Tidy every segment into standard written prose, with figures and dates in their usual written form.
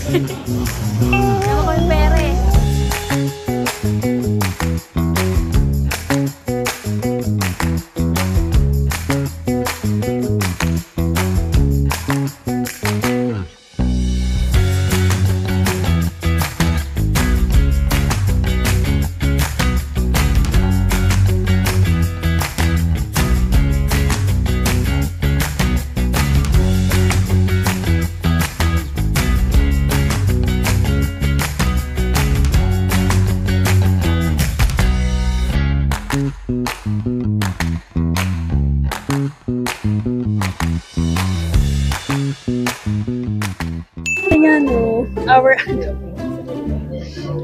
Naman ko yung pere.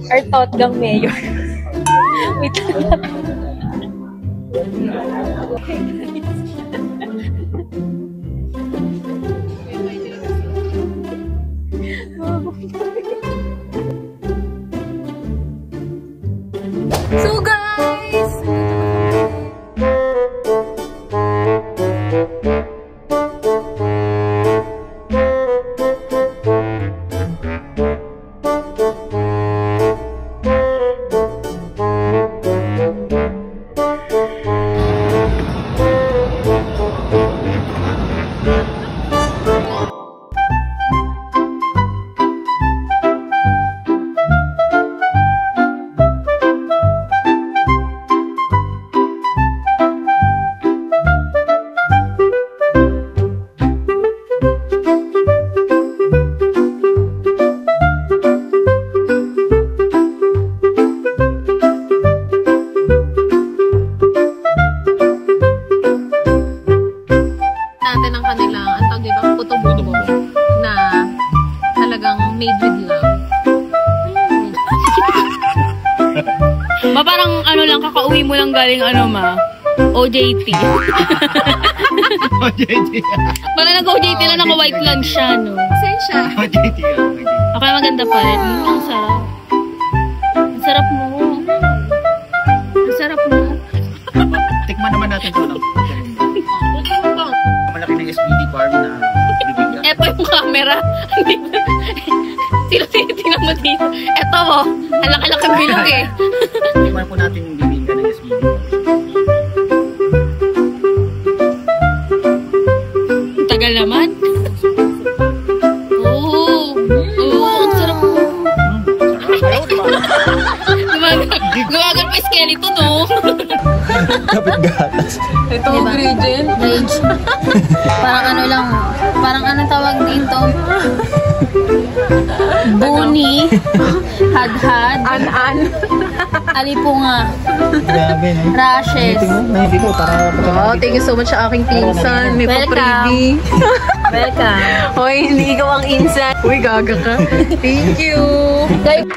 Our thought gang mayor. Wait lang. So guys! Parang ano lang, kakauwi mo lang galing ano OJT. OJT. Parang nag-OJT lang, naka-white lang siya, no? Saan siya? OJT. Okay, maganda pa rin. Ang sarap. Ang sarap mo. Ang sarap mo. Tikman naman natin ito, no? Malaki ng SPD farm na bibigyan. Eto yung camera. Sino tinitingnan mo dito? Eto mo. Ang laki-laki bilog eh. Tikman po natin yung bibigyan ng SPD. Tagal naman. Oo. Oo, ang sarap mo. Gumagal pa skeleton, no? Kapit gatas. Ito ang ingredient. Parang ano lang. Parang anong tawag dito? Buni. Hadhad. An-an. Alipunga. Grabe, no? Rashes. Dito, para... Wow, thank you so much sa aking pinsan. May pa-freebie. Welcome. Hoy, hindi ikaw ang insan. Uy, gaga ka. Thank you. Guys,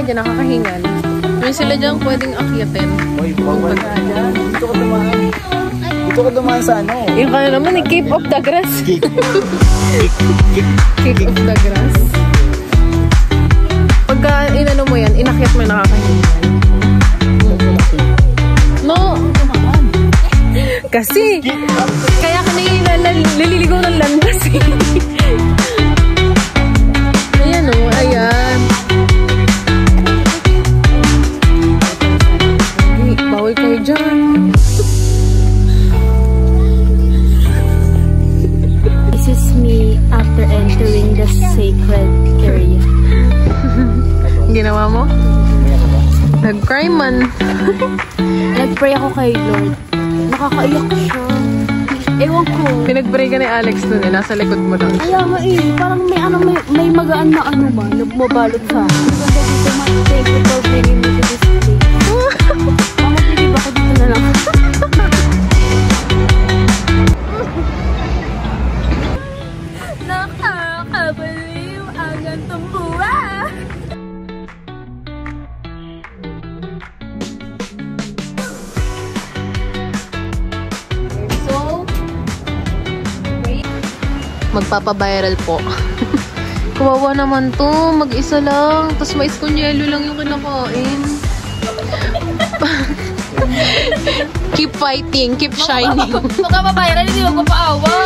nakakahingan. May sila dyan pwedeng akyatin. Uy, bawal ka dyan. Dito ka dumaan. Dito ka dumaan sa ano? Yung kaya naman, Cape of the Grass. Cape of the Grass. Pagka inano mo yan, inakyat mo yung nakakahingan. No! Kasi, kaya ka naliligaw ng landas eh. Ayan o, ayan. Bawal kayo dyan. this is me after entering the sacred area. Ginawa mo? Nag-cry man. Nag-pray ako kay Lord. Nakakaiyak siya. Ewan ko. Pinag-pray ka ni Alex nun eh. Nasa likod mo lang. Kaya nga eh. Parang may magaan na ano man. Nagmabalot sa akin. Maganda dito man. Thank you for bringing me to this place. Mama, pwede ba ako dito na lang. Nakakabaliw ang gantong buwan. So, magpapa-viral po. Kawawa naman to. Mag-isa lang. Tapos mais con yelo lang yung kinakain. Keep fighting. Keep shining. Magpapabayaran, hindi magpapaawa.